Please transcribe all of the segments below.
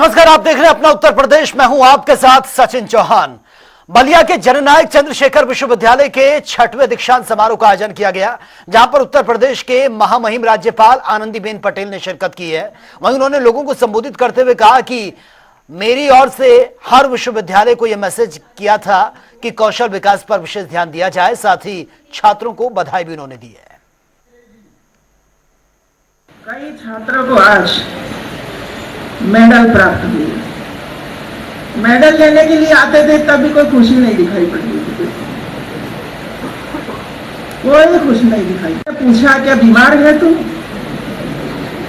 नमस्कार, आप देख रहे हैं अपना उत्तर प्रदेश। मैं हूं आपके साथ सचिन चौहान। बलिया के जननायक चंद्रशेखर विश्वविद्यालय के 6वें दीक्षांत समारोह का आयोजन किया गया, जहां पर उत्तर प्रदेश के महामहिम राज्यपाल आनंदीबेन पटेल ने शिरकत की है। वहीं उन्होंने लोगों को संबोधित करते हुए कहा कि मेरी ओर से हर विश्वविद्यालय को यह मैसेज किया था कि कौशल विकास पर विशेष ध्यान दिया जाए। साथ ही छात्रों को बधाई भी उन्होंने दी है। कई छात्रों को आज मेडल प्राप्त हुई। मेडल लेने के लिए आते थे तब भी कोई खुशी नहीं दिखाई पड़ती थी, कोई खुशी नहीं दिखाई। पूछा क्या बीमार है तुम?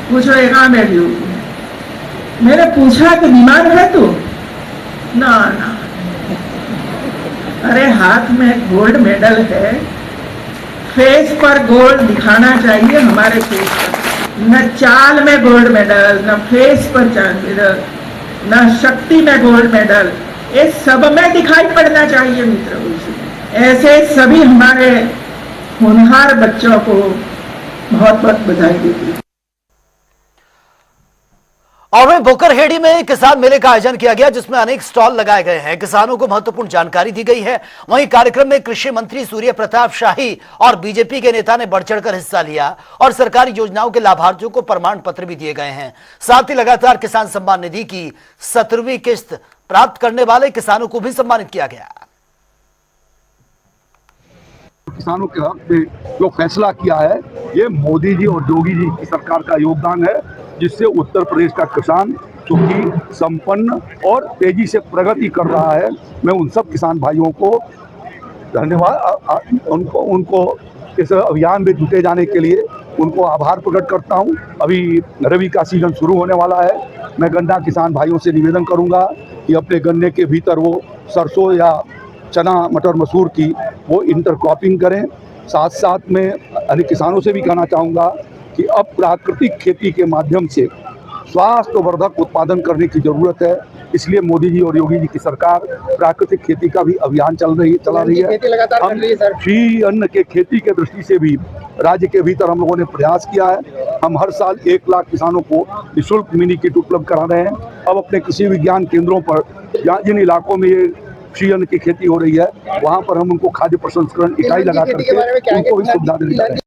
पूछो कहाँ बैठी हो? मैंने पूछा कि बीमार है तू? ना ना, अरे हाथ में गोल्ड मेडल है, फेस पर गोल्ड दिखाना चाहिए हमारे फेस पर। न चाल में गोल्ड मेडल, न फेस पर मेडल, न शक्ति में गोल्ड मेडल, ये सब में दिखाई पड़ना चाहिए मित्रों। ऐसे सभी हमारे होनहार बच्चों को बहुत बहुत बधाई देती हूँ। और वहीं बोकरहेड़ी में किसान मेले का आयोजन किया गया, जिसमें अनेक स्टॉल लगाए गए हैं। किसानों को महत्वपूर्ण जानकारी दी गई है। वहीं कार्यक्रम में कृषि मंत्री सूर्य प्रताप शाही और बीजेपी के नेता ने बढ़ चढ़कर हिस्सा लिया और सरकारी योजनाओं के लाभार्थियों को प्रमाण पत्र भी दिए गए हैं। साथ ही लगातार किसान सम्मान निधि की 17वीं किस्त प्राप्त करने वाले किसानों को भी सम्मानित किया गया। किसानों के हक में जो फैसला किया है, ये मोदी जी और योगी जी की सरकार का योगदान है, जिससे उत्तर प्रदेश का किसान सुखी, संपन्न और तेजी से प्रगति कर रहा है। मैं उन सब किसान भाइयों को धन्यवाद, उनको इस अभियान में जुटे जाने के लिए उनको आभार प्रकट करता हूं। अभी रबी का सीजन शुरू होने वाला है। मैं गन्ना किसान भाइयों से निवेदन करूंगा कि अपने गन्ने के भीतर वो सरसों या चना, मटर, मसूर की वो इंटरक्रॉपिंग करें। साथ साथ में अन्य किसानों से भी कहना चाहूँगा कि अब प्राकृतिक खेती के माध्यम से स्वास्थ्यवर्धक उत्पादन करने की ज़रूरत है। इसलिए मोदी जी और योगी जी की सरकार प्राकृतिक खेती का भी अभियान चला रही है। हम श्री अन्न के खेती के दृष्टि से भी राज्य के भीतर हम लोगों ने प्रयास किया है। हम हर साल 1 लाख किसानों को निःशुल्क मिनी किट उपलब्ध करा रहे हैं। अब अपने कृषि विज्ञान केंद्रों पर जिन इलाकों में ये कृषि अन्न की खेती हो रही है, वहाँ पर हम उनको खाद्य प्रसंस्करण इकाई लगा करके उनको भी सुविधा देने जा रहे हैं।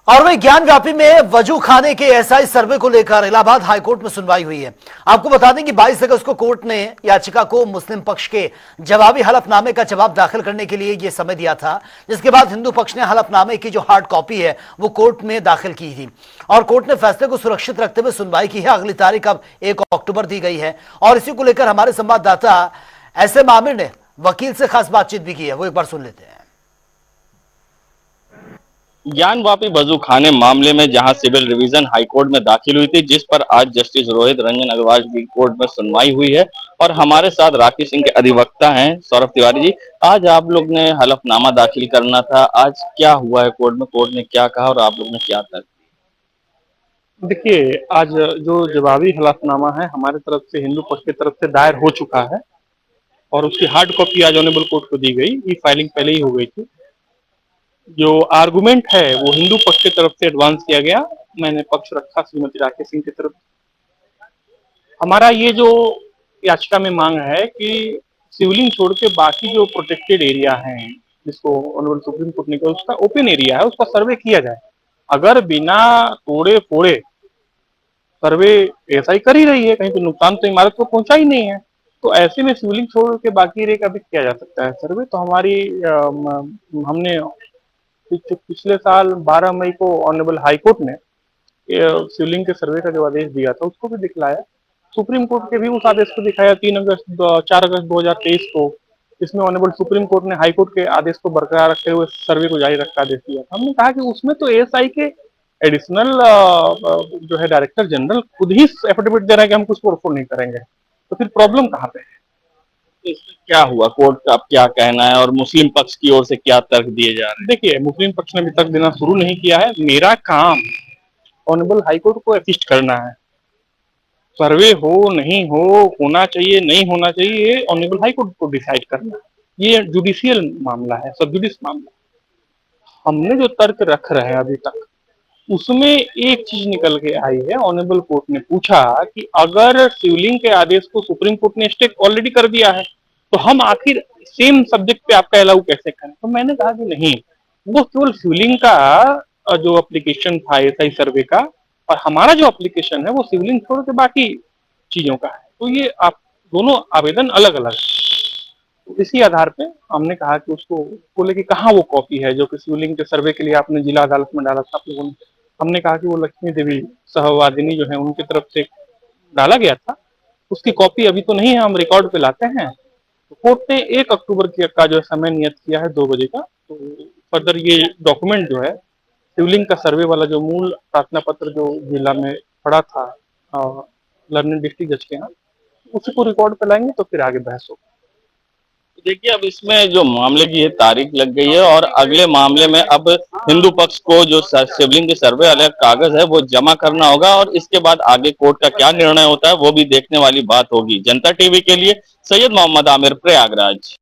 और वही ज्ञानव्यापी में वजू खाने के एसआई सर्वे को लेकर इलाहाबाद हाईकोर्ट में सुनवाई हुई है। आपको बता दें कि 22 अगस्त को कोर्ट ने याचिका को मुस्लिम पक्ष के जवाबी हलफनामे का जवाब दाखिल करने के लिए यह समय दिया था, जिसके बाद हिंदू पक्ष ने हलफनामे की जो हार्ड कॉपी है वो कोर्ट में दाखिल की थी और कोर्ट ने फैसले को सुरक्षित रखते हुए सुनवाई की है। अगली तारीख अब 1 अक्टूबर दी गई है और इसी को लेकर हमारे संवाददाता एसएम आमिर ने वकील से खास बातचीत भी की है, वो एक बार सुन लेते हैं। ज्ञानवापी वजू खाने मामले में जहां सिविल रिवीजन हाईकोर्ट में दाखिल हुई थी, जिस पर आज जस्टिस रोहित रंजन अग्रवाल की कोर्ट में सुनवाई हुई है और हमारे साथ राकेश सिंह के अधिवक्ता हैं सौरभ तिवारी जी। आज आप लोग ने हलफनामा दाखिल करना था, आज क्या हुआ है कोर्ट में? कोर्ट ने क्या कहा और आप लोग ने क्या तर्क? देखिए, आज जो जवाबी हलफनामा है हमारे तरफ से, हिंदू पक्ष की तरफ से दायर हो चुका है और उसकी हार्ड कॉपी आज ऑनरेबल कोर्ट को दी गई। ये फाइलिंग पहले ही हो गई थी। जो आर्गुमेंट है वो हिंदू पक्ष की तरफ से एडवांस किया गया, मैंने पक्ष रखा श्रीमती राकेश सिंह की तरफ। हमारा ये जो याचिका में मांग है कि शिवलिंग छोड़ के बाकी जो प्रोटेक्टेड एरिया हैं, जिसको ऑनरेबल सुप्रीम कोर्ट ने कहा उसका ओपन एरिया है, उसका सर्वे किया जाए। अगर बिना तोड़े फोड़े सर्वे ऐसा ही कर ही रही है, कहीं तो नुकसान तो इमारत को पहुंचा ही नहीं है, तो ऐसे में शिवलिंग छोड़ के बाकी एरिया का भी किया जा सकता है सर्वे। तो हमारी हमने पिछले साल 12 मई को ऑनरेबल हाईकोर्ट ने शिवलिंग के सर्वे का जो आदेश दिया था उसको भी दिखलाया। सुप्रीम कोर्ट के भी उस आदेश को दिखाया 4 अगस्त 2023 को। इसमें ऑनरेबल सुप्रीम कोर्ट ने हाईकोर्ट के आदेश को बरकरार रखते हुए सर्वे को जारी रखने का आदेश दिया था। हमने कहा कि उसमें तो एएसआई के एडिशनल जो है डायरेक्टर जनरल खुद ही एफिडेविट दे रहे हैं कि हम कुछ तोड़फोड़ नहीं करेंगे, तो फिर प्रॉब्लम कहाँ पे है? क्या हुआ, कोर्ट का आप क्या कहना है और मुस्लिम पक्ष की ओर से क्या तर्क दिए जा रहे हैं? देखिए, मुस्लिम पक्ष ने अभी तर्क देना शुरू नहीं किया है। मेरा काम ऑनरेबल हाईकोर्ट को असिस्ट करना है। सर्वे हो नहीं हो, होना चाहिए नहीं होना चाहिए, ये ऑनरेबल हाईकोर्ट को डिसाइड करना है। ये जुडिशियल मामला है, सब जुडिस मामला। हमने जो तर्क रख रहे हैं अभी तक, उसमें एक चीज निकल के आई है। ऑनरेबल कोर्ट ने पूछा कि अगर शिवलिंग के आदेश को सुप्रीम कोर्ट ने स्टे ऑलरेडी कर दिया है तो हम आखिर सेम सब्जेक्ट पे आपका अलाउ कैसे करें। तो मैंने कहा कि नहीं, वो केवल शिवलिंग का जो एप्लीकेशन था एसआई सर्वे का, और हमारा जो एप्लीकेशन है वो शिवलिंग छोड़ के बाकी चीजों का है। तो ये आप दोनों आवेदन अलग अलग। तो इसी आधार पे हमने कहा कि उसको बोले कि कहाँ वो कॉपी है जो कि शिवलिंग के सर्वे के लिए आपने जिला अदालत में डाला था आप लोगों ने। हमने कहा कि वो लक्ष्मी देवी सहवादिनी जो है उनकी तरफ से डाला गया था, उसकी कॉपी अभी तो नहीं है, हम रिकॉर्ड पे लाते हैं। तो कोर्ट ने 1 अक्टूबर का जो समय नियत किया है 2 बजे का। तो फर्दर ये डॉक्यूमेंट जो है शिवलिंग का सर्वे वाला जो मूल प्रार्थना पत्र जो जिला में पड़ा था लर्निंग डिस्ट्रिक्ट जज के यहाँ, उसी को रिकॉर्ड पे लाएंगे तो फिर आगे बहस होगी। देखिए, अब इसमें जो मामले की है तारीख लग गई है और अगले मामले में अब हिंदू पक्ष को जो शिवलिंग के सर्वे वाला कागज है वो जमा करना होगा और इसके बाद आगे कोर्ट का क्या निर्णय होता है वो भी देखने वाली बात होगी। जनता टीवी के लिए सैयद मोहम्मद आमिर, प्रयागराज।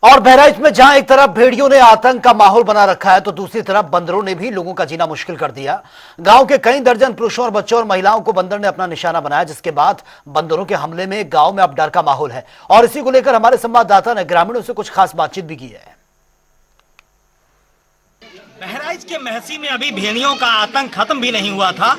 और बहराइच में जहां एक तरफ भेड़ियों ने आतंक का माहौल बना रखा है तो दूसरी तरफ बंदरों ने भी लोगों का जीना मुश्किल कर दिया। गांव के कई दर्जन पुरुषों और बच्चों और महिलाओं को बंदर ने अपना निशाना बनाया, जिसके बाद बंदरों के हमले में गांव में अब डर का माहौल है। और इसी को लेकर हमारे संवाददाता ने ग्रामीणों से कुछ खास बातचीत भी की है। बहराइच के महसी में अभी भेड़ियों का आतंक खत्म भी नहीं हुआ था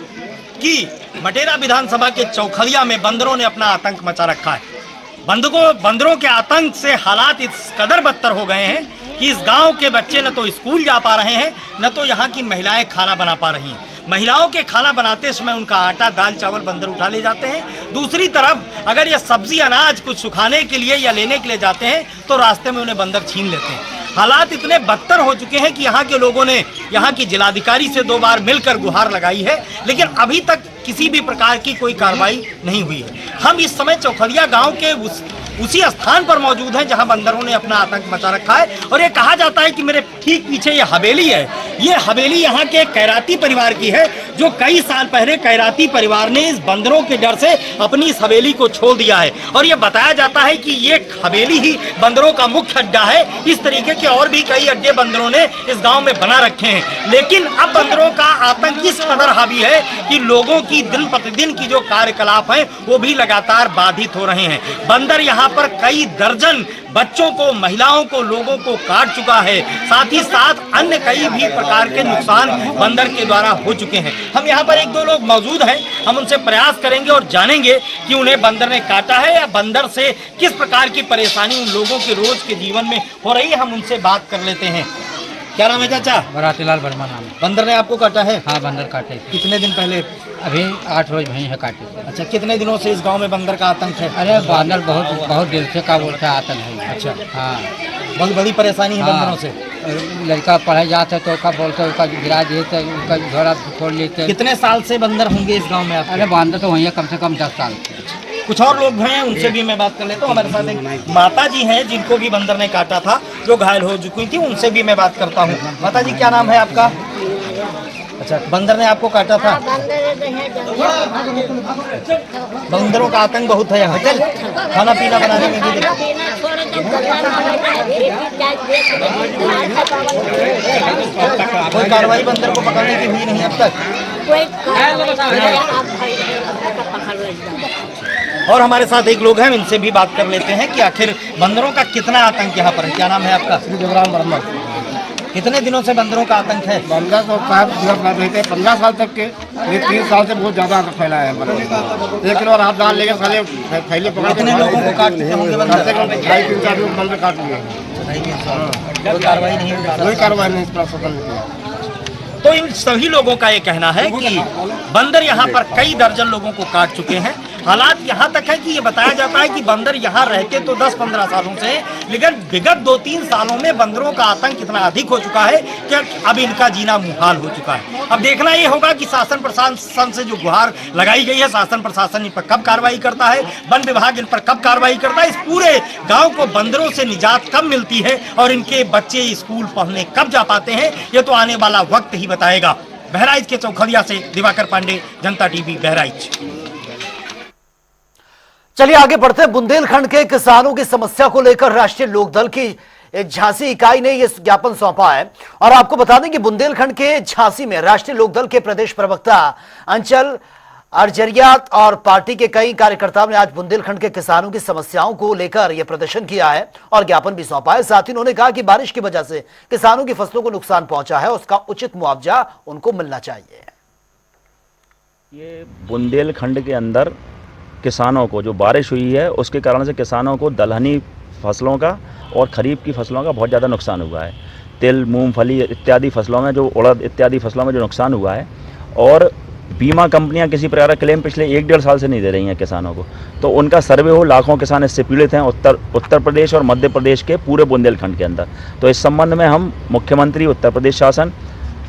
कि मटेरा विधानसभा के चौखलिया में बंदरों ने अपना आतंक मचा रखा है। बंदरों के आतंक से हालात इस कदर बदतर हो गए हैं कि इस गांव के बच्चे न तो स्कूल जा पा रहे हैं, न तो यहाँ की महिलाएं खाना बना पा रही हैं। महिलाओं के खाना बनाते समय उनका आटा, दाल, चावल बंदर उठा ले जाते हैं। दूसरी तरफ अगर ये सब्जी, अनाज कुछ सुखाने के लिए या लेने के लिए जाते हैं तो रास्ते में उन्हें बंदर छीन लेते हैं। हालात इतने बदतर हो चुके हैं कि यहाँ के लोगों ने यहाँ की जिलाधिकारी से 2 बार मिलकर गुहार लगाई है, लेकिन अभी तक किसी भी प्रकार की कोई कार्रवाई नहीं हुई है। हम इस समय चौखलिया गांव के उसी स्थान पर मौजूद हैं जहां बंदरों ने अपना आतंक मचा रखा है। और ये कहा जाता है कि मेरे ठीक पीछे ये हवेली है। ये हवेली यहाँ के कैराती परिवार की है, जो कई साल पहले कैराती परिवार ने इस बंदरों के डर से अपनी इस हवेली को छोड़ दिया है। और ये बताया जाता है कि ये हवेली ही बंदरों का मुख्य अड्डा है। इस तरीके के और भी कई अड्डे बंदरों ने इस गाँव में बना रखे हैं, लेकिन अब बंदरों का आतंक इस कदर हावी है कि लोगों की दिन प्रतिदिन की जो कार्यकलाप है वो भी लगातार बाधित हो रहे हैं। बंदर यहाँ पर कई दर्जन बच्चों को, महिलाओं को, लोगों को काट चुका है। साथ ही साथ अन्य कई भी प्रकार के नुकसान बंदर के द्वारा हो चुके हैं। हम यहाँ पर 1-2 लोग मौजूद हैं, हम उनसे प्रयास करेंगे और जानेंगे कि उन्हें बंदर ने काटा है या बंदर से किस प्रकार की परेशानी उन लोगों के रोज के जीवन में हो रही है। हम उनसे बात कर लेते हैं। क्या नाम है चाचा? बरातीलाल वर्मा नाम है। बंदर ने आपको काटा है? हाँ, बंदर काटे। कितने दिन पहले? अभी 8 रोज भई है काटे। अच्छा, कितने दिनों से इस गांव में बंदर का आतंक है? अरे बंदर बहुत देर से का बोलते आतंक है। अच्छा, हाँ, बहुत बड़ी परेशानी है बंदरों से। लड़का पढ़े जाते तो का बोलते उसका गिरा देते, उसका झोरा छोड़ लेते। कितने साल से बंदर होंगे इस गांव में आप? अरे बंदर तो वही है कम से कम 10 साल। कुछ और लोग हैं, उनसे भी मैं बात कर लेता हूँ। हमारे साथ एक माता जी हैं जिनको भी बंदर ने काटा था, जो घायल हो चुकी थी, उनसे भी मैं बात करता हूँ। माता जी, क्या नाम है आपका? अच्छा, बंदर ने आपको काटा था? बंदरों का आतंक बहुत है यहाँ। खाना पीना बनाने में भी कोई कार्रवाई बंदर को पकड़ने की हुई नहीं अब तक। और हमारे साथ एक लोग हैं, इनसे भी बात कर लेते हैं कि आखिर बंदरों का कितना आतंक यहाँ पर है। क्या नाम है आपका? देवराम वर्मा। कितने दिनों से बंदरों का आतंक है? बंदर तो 15 साल तक के, ये 3 साल से बहुत ज्यादा फैला है। 1 किलो रात दाल लेके साले फैले पकड़ कितने लोगों को काट चुके होंगे बंदर? 2.5-3 लोग बंदर काट लिए। कोई कार्रवाई नहीं हुई? कोई कार्रवाई नहीं इस पर सदन में। तो इन सभी लोगों का ये कहना है कि बंदर यहाँ पर कई दर्जन लोगों को काट चुके हैं। हालात यहाँ तक है कि ये बताया जाता है कि बंदर यहाँ रहते तो 10-15 सालों से, लेकिन विगत 2-3 सालों में बंदरों का आतंक इतना अधिक हो चुका है कि अब इनका जीना मुहाल हो चुका है। अब देखना ये होगा कि शासन प्रशासन से जो गुहार लगाई गई है, शासन प्रशासन इन पर कब कार्रवाई करता है, वन विभाग इन पर कब कार्रवाई करता है, इस पूरे गाँव को बंदरों से निजात कब मिलती है और इनके बच्चे स्कूल पढ़ने कब जा पाते हैं, ये तो आने वाला वक्त ही बताएगा। बहराइच के चौखलिया से दिवाकर पांडे, जनता टीवी, बहराइच। चलिए आगे बढ़ते हैं। बुंदेलखंड के किसानों की समस्या को लेकर राष्ट्रीय लोकदल की एक झांसी इकाई ने यह ज्ञापन सौंपा है। और आपको बता दें कि बुंदेलखंड के झांसी में राष्ट्रीय लोकदल के प्रदेश प्रवक्ता अंचल अर्जरियात और पार्टी के कई कार्यकर्ताओं ने आज बुंदेलखंड के किसानों की समस्याओं को लेकर यह प्रदर्शन किया है और ज्ञापन भी सौंपा है। साथ ही उन्होंने कहा कि बारिश की वजह से किसानों की फसलों को नुकसान पहुंचा है, उसका उचित मुआवजा उनको मिलना चाहिए। ये बुंदेलखंड के अंदर किसानों को जो बारिश हुई है उसके कारण से किसानों को दलहनी फसलों का और खरीफ की फसलों का बहुत ज़्यादा नुकसान हुआ है। तिल, मूंगफली इत्यादि फसलों में, जो उड़द इत्यादि फसलों में जो नुकसान हुआ है, और बीमा कंपनियां किसी प्रकार का क्लेम पिछले 1-1.5 साल से नहीं दे रही हैं किसानों को। तो उनका सर्वे हो, लाखों किसान इससे पीड़ित हैं उत्तर प्रदेश और मध्य प्रदेश के पूरे बुंदेलखंड के अंदर। तो इस संबंध में हम मुख्यमंत्री उत्तर प्रदेश शासन,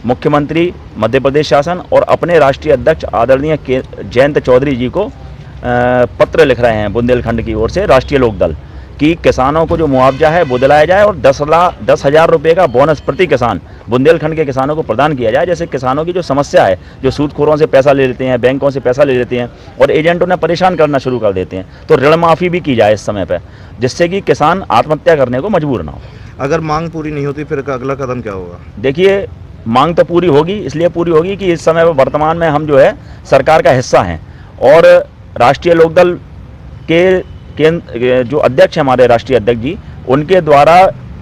मुख्यमंत्री मध्य प्रदेश शासन और अपने राष्ट्रीय अध्यक्ष आदरणीय जयंत चौधरी जी को पत्र लिख रहे हैं बुंदेलखंड की ओर से राष्ट्रीय लोकदल कि किसानों को जो मुआवजा है वो दिलाया जाए और 10,000 रुपये का बोनस प्रति किसान बुंदेलखंड के किसानों को प्रदान किया जाए। जैसे किसानों की जो समस्या है, जो सूदखोरों से पैसा ले लेते हैं, बैंकों से पैसा ले लेते हैं और एजेंट उन्हें परेशान करना शुरू कर देते हैं, तो ऋण माफ़ी भी की जाए इस समय पर, जिससे कि किसान आत्महत्या करने को मजबूर ना हो। अगर मांग पूरी नहीं होती फिर अगला कदम क्या होगा? देखिए, मांग तो पूरी होगी, इसलिए पूरी होगी कि इस समय वर्तमान में हम जो है सरकार का हिस्सा हैं और राष्ट्रीय लोकदल के जो अध्यक्ष हैं हमारे राष्ट्रीय अध्यक्ष जी, उनके द्वारा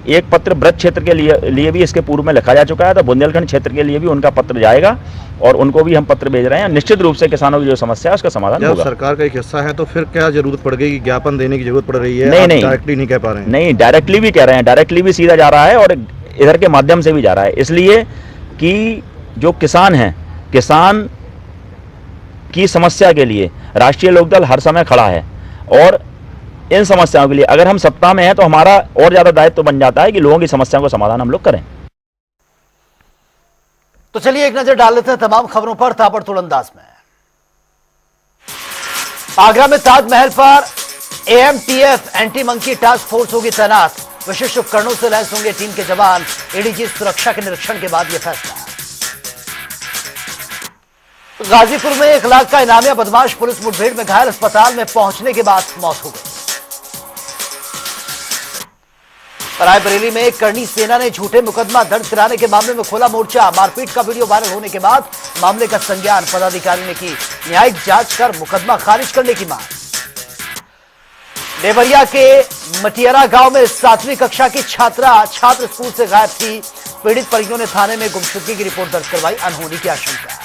एक पत्र ब्रज क्षेत्र के लिए भी इसके पूर्व में लिखा जा चुका है। तो बुंदेलखंड क्षेत्र के लिए भी उनका पत्र जाएगा और उनको भी हम पत्र भेज रहे हैं। निश्चित रूप से किसानों की जो समस्या है उसका समाधान होगा। सरकार का एक हिस्सा है तो फिर क्या जरूरत पड़ गई, ज्ञापन देने की जरूरत पड़ रही है? नहीं, डायरेक्टली नहीं कह पा रहे हैं? नहीं, डायरेक्टली भी कह रहे हैं, डायरेक्टली भी सीधा जा रहा है और इधर के माध्यम से भी जा रहा है, इसलिए कि जो किसान हैं, किसान की समस्या के लिए राष्ट्रीय लोकदल हर समय खड़ा है और इन समस्याओं के लिए अगर हम सत्ता में हैं तो हमारा और ज्यादा दायित्व तो बन जाता है कि लोगों की समस्याओं का समाधान हम लोग करें। तो चलिए एक नजर डाल लेते हैं तमाम खबरों पर ताबड़तोड़ अंदाज में। आगरा में ताजमहल पर एएमटीएफ एंटी मंकी टास्क फोर्स होगी तैनात, विशेष उपकरणों से लैस होंगे टीम के जवान। एडीजी सुरक्षा के निरीक्षण के बाद यह फैसला। गाजीपुर में 1 लाख का इनामिया बदमाश पुलिस मुठभेड़ में घायल, अस्पताल में पहुंचने के बाद मौत हो गई। रायबरेली में करनी सेना ने झूठे मुकदमा दर्ज कराने के मामले में खोला मोर्चा, मारपीट का वीडियो वायरल होने के बाद मामले का संज्ञान पदाधिकारी ने की, न्यायिक जांच कर मुकदमा खारिज करने की मांग। देवरिया के मटियारा गांव में 7वीं कक्षा की छात्र स्कूल से गायब थी, पीड़ित परिजनों ने थाने में गुमशुदगी की रिपोर्ट दर्ज करवाई, अनहोनी की आशंका।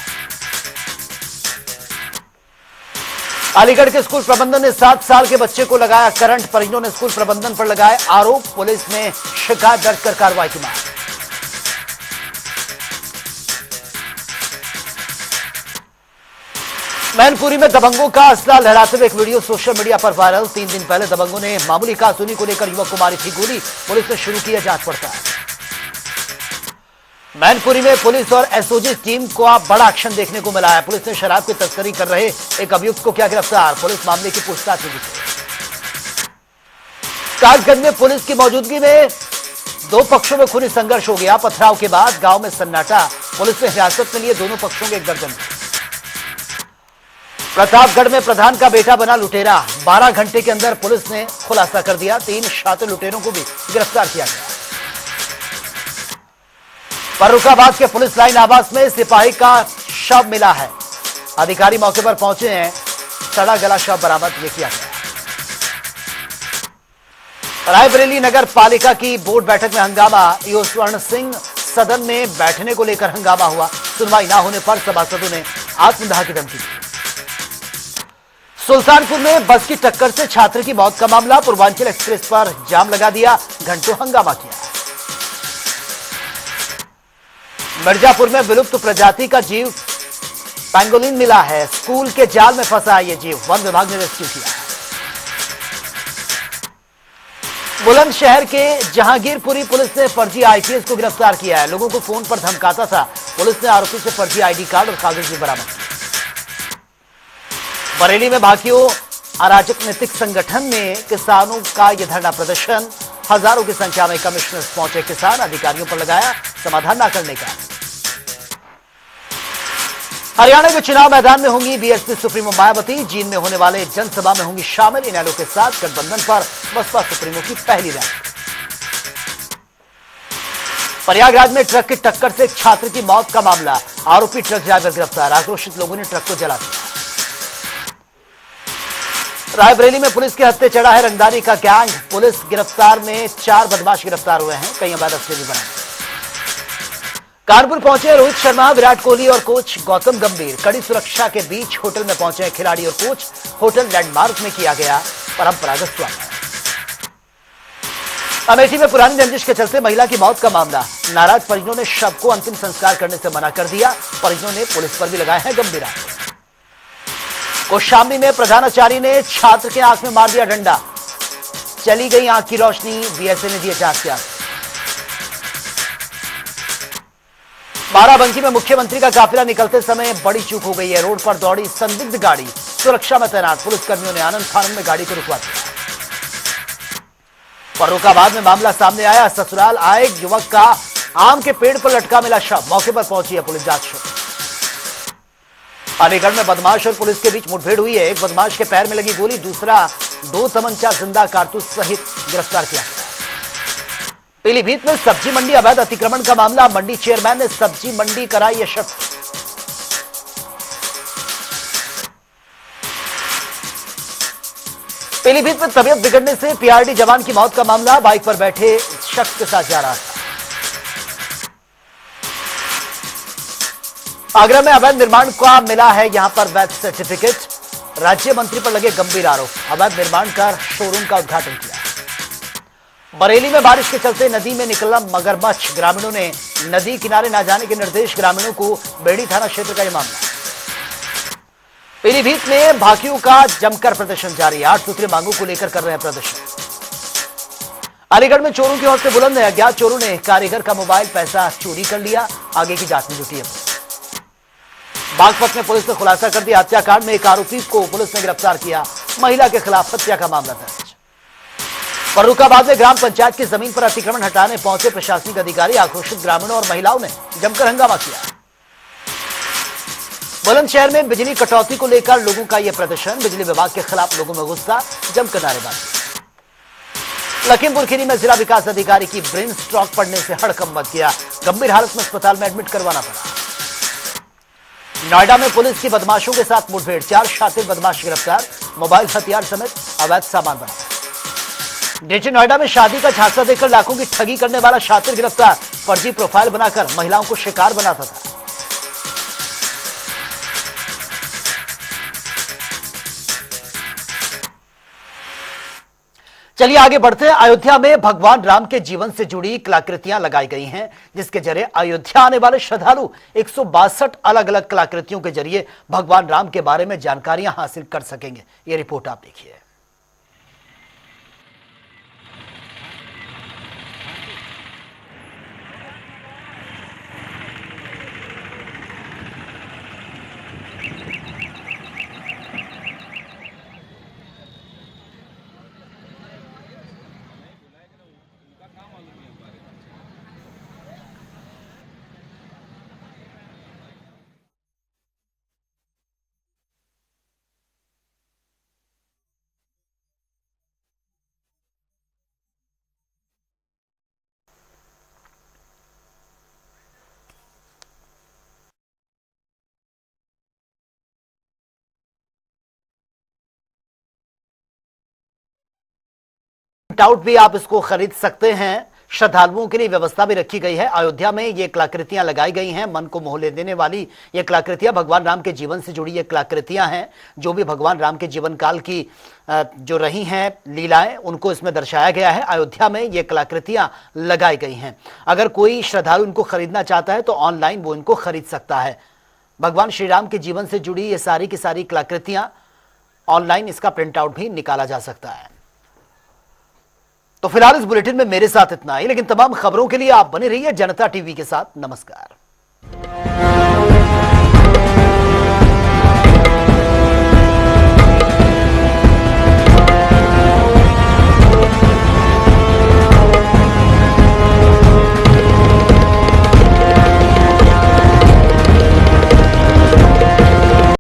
अलीगढ़ के स्कूल प्रबंधन ने 7 साल के बच्चे को लगाया करंट, परिजनों ने स्कूल प्रबंधन पर लगाए आरोप, पुलिस ने शिकायत दर्ज कर कार्रवाई की मांग। मैनपुरी में दबंगों का असला लहराते हुए एक वीडियो सोशल मीडिया पर वायरल। 3 दिन पहले दबंगों ने मामूली कहासुनी को लेकर युवक को मारी थी गोली, पुलिस ने शुरू किया जांच पड़ताल। मैनपुरी में पुलिस और एसओजी टीम को अब बड़ा एक्शन देखने को मिला है, पुलिस ने शराब की तस्करी कर रहे एक अभियुक्त को किया गिरफ्तार, पुलिस मामले की पूछताछ में जुटी। कासगंज में पुलिस की मौजूदगी में 2 पक्षों में खूनी संघर्ष हो गया, पथराव के बाद गांव में सन्नाटा, पुलिस ने हिरासत में लिए दोनों पक्षों के 1 दर्जन। प्रतापगढ़ में प्रधान का बेटा बना लुटेरा, 12 घंटे के अंदर पुलिस ने खुलासा कर दिया, 3 शातिर लुटेरों को भी गिरफ्तार किया गया। फर्रुखाबाद के पुलिस लाइन आवास में सिपाही का शव मिला है, अधिकारी मौके पर पहुंचे हैं, सड़ा गला शव बरामद किया गया। रायबरेली नगर पालिका की बोर्ड बैठक में हंगामा, ईओ स्वर्ण सिंह सदन में बैठने को लेकर हंगामा हुआ, सुनवाई ना होने पर सभासदों ने आत्मदाह की धमकी दी। सुल्तानपुर में बस की टक्कर से छात्र की मौत का मामला, पूर्वांचल एक्सप्रेस पर जाम लगा दिया, घंटों हंगामा किया। मिर्जापुर में विलुप्त प्रजाति का जीव पैंगोलिन मिला है, स्कूल के जाल में फंसा ये जीव, वन विभाग ने रेस्क्यू किया। बुलंदशहर के जहांगीरपुरी पुलिस ने फर्जी आईपीएस को गिरफ्तार किया है, लोगों को फोन पर धमकाता था, पुलिस ने आरोपी से फर्जी आईडी कार्ड और कागज भी बरामद किए। बरेली में भाकियों अराजक नैतिक संगठन में किसानों का यह धरना प्रदर्शन, हजारों की संख्या में कमिश्नर पहुंचे किसान, अधिकारियों पर लगाया समाधान न करने का। हरियाणा के चुनाव मैदान में होंगी बीएसपी सुप्रीमो मायावती, जींद में होने वाले जनसभा में होंगी शामिल, इनेलो के साथ गठबंधन पर बसपा सुप्रीमो की पहली रैली। प्रयागराज में ट्रक की टक्कर से एक छात्र की मौत का मामला, आरोपी ट्रक ड्राइवर गिरफ्तार, आक्रोशित लोगों ने ट्रक को जला दिया। रायबरेली में पुलिस के हत्थे चढ़ा है रंगदारी का गैंग, पुलिस गिरफ्तार में 4 बदमाश गिरफ्तार हुए हैं, कई अवैध असले भी बने। कानपुर पहुंचे रोहित शर्मा, विराट कोहली और कोच गौतम गंभीर, कड़ी सुरक्षा के बीच होटल में पहुंचे खिलाड़ी और कोच, होटल लैंडमार्क में किया गया परंपरागत स्वागत। अमेठी में पुरानी रंजिश के चलते महिला की मौत का मामला, नाराज परिजनों ने शव को अंतिम संस्कार करने से मना कर दिया, परिजनों ने पुलिस पर भी लगाए हैं गंभीर आरोप। कौशाम्बी में प्रधानाचार्य ने छात्र के आंख में मार दिया डंडा, चली गई आंख की रोशनी, बीएसए ने दिए जांच के आदेश। बाराबंकी में मुख्यमंत्री का काफिला निकलते समय बड़ी चूक हो गई है, रोड पर दौड़ी संदिग्ध गाड़ी, सुरक्षा में तैनात पुलिसकर्मियों ने आनंद फानंद में गाड़ी को रुकवा दिया। फर्रुखाबाद में मामला सामने आया, ससुराल आए युवक का आम के पेड़ पर लटका मिला शव, मौके पर पहुंची है पुलिस, जांच शुरू। अलीगढ़ में बदमाश और पुलिस के बीच मुठभेड़ हुई है, एक बदमाश के पैर में लगी गोली, दूसरा 2 तमंचा जिंदा कारतूस सहित गिरफ्तार किया गया। पीलीभीत में सब्जी मंडी अवैध अतिक्रमण का मामला, मंडी चेयरमैन ने सब्जी मंडी कराई है शिफ्ट। पीलीभीत में तबीयत बिगड़ने से पीआरडी जवान की मौत का मामला, बाइक पर बैठे शख्स के साथ जा रहा था। आगरा में अवैध निर्माण का मिला है यहां पर वैध सर्टिफिकेट, राज्य मंत्री पर लगे गंभीर आरोप, अवैध निर्माण कर शोरूम का उद्घाटन किया। बरेली में बारिश के चलते नदी में निकला मगरमच्छ, ग्रामीणों ने नदी किनारे न जाने के निर्देश, ग्रामीणों को बेड़ी थाना क्षेत्र का यह मामला। पीलीभीत में भाकियों का जमकर प्रदर्शन जारी, 8 सूत्रीय मांगों को लेकर कर रहे हैं प्रदर्शन। अलीगढ़ में चोरों की हौसले बुलंद है, अज्ञात चोरों ने कारीगर का मोबाइल पैसा चोरी कर लिया, आगे की जांच में जुटी है। बागपत में पुलिस ने खुलासा कर दिया, हत्याकांड में एक आरोपी को पुलिस ने गिरफ्तार किया, महिला के खिलाफ हत्या का मामला दर्ज। फर्रुखाबाद में ग्राम पंचायत की जमीन पर अतिक्रमण हटाने पहुंचे प्रशासनिक अधिकारी, आक्रोशित ग्रामीणों और महिलाओं ने जमकर हंगामा किया। बुलंदशहर में बिजली कटौती को लेकर लोगों का यह प्रदर्शन, बिजली विभाग के खिलाफ लोगों में गुस्सा, जमकर नारेबाजी। लखीमपुर खीरी में जिला विकास अधिकारी की ब्रेन स्ट्रोक पड़ने से हड़कंप मच गया, गंभीर हालत में अस्पताल में एडमिट करवाना पड़ा। नोएडा में पुलिस की बदमाशों के साथ मुठभेड़, 4 शातिर बदमाश गिरफ्तार, मोबाइल हथियार समेत अवैध सामान बरामद। ग्रेटर नोएडा में शादी का झांसा देकर लाखों की ठगी करने वाला शातिर गिरफ्तार, फर्जी प्रोफाइल बनाकर महिलाओं को शिकार बनाता था। चलिए आगे बढ़ते हैं। अयोध्या में भगवान राम के जीवन से जुड़ी कलाकृतियां लगाई गई हैं, जिसके जरिए अयोध्या आने वाले श्रद्धालु 162 अलग अलग कलाकृतियों के जरिए भगवान राम के बारे में जानकारियां हासिल कर सकेंगे। यह रिपोर्ट आप देखिए। आउट भी आप इसको खरीद सकते हैं, श्रद्धालुओं के लिए व्यवस्था भी रखी गई है। अयोध्या में ये कलाकृतियां लगाई गई हैं, मन को मोह ले देने वाली ये कलाकृतियां भगवान राम के जीवन से जुड़ी ये कलाकृतियां हैं, जो भी भगवान राम के जीवन काल की जो रही हैं लीलाएं, उनको इसमें दर्शाया गया है। अयोध्या में ये कलाकृतियां लगाई गई हैं। अगर कोई श्रद्धालु इनको खरीदना चाहता है तो ऑनलाइन वो इनको खरीद सकता है। भगवान श्री राम के जीवन से जुड़ी ये सारी की सारी कलाकृतियां ऑनलाइन इसका प्रिंट आउट भी निकाला जा सकता है। तो फिलहाल इस बुलेटिन में मेरे साथ इतना ही, लेकिन तमाम खबरों के लिए आप बने रहिए जनता टीवी के साथ। नमस्कार।